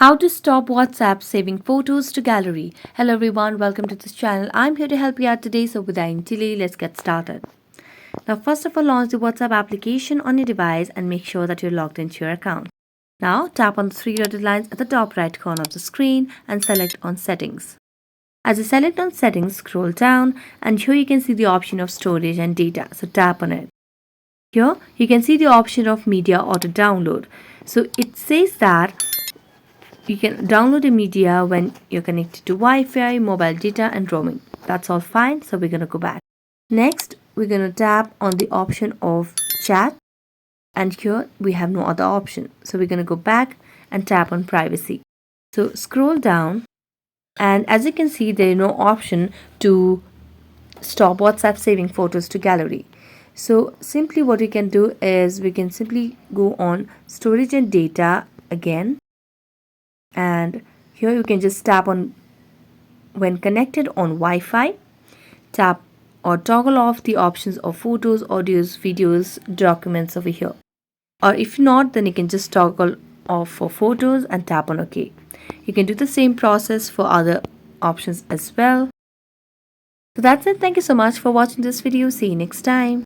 How to stop WhatsApp saving photos to gallery. Hello everyone, welcome to this channel. I'm here to help you out today, so without any delay, let's get started. Now, first of all, launch the WhatsApp application on your device and make sure that you're logged into your account. Now, tap on the three dotted lines at the top right corner of the screen and select on Settings. As you select on Settings, scroll down and here you can see the option of storage and data, so tap on it. Here, you can see the option of media auto download. So it says that you can download a media when you're connected to Wi-Fi, mobile data and roaming. That's all fine, so we're going to go back. Next, we're going to tap on the option of chat and here we have no other option. So we're going to go back and tap on privacy. So scroll down and as you can see there is no option to stop WhatsApp saving photos to gallery. So simply what we can do is we can simply go on storage and data again, and here you can just tap on when connected on Wi-Fi, tap or toggle off the options of photos, audios, videos, documents over here, or if not then you can just toggle off for photos and tap on OK. You can do the same process for other options as well. So that's it. Thank you so much for watching this video. See you next time.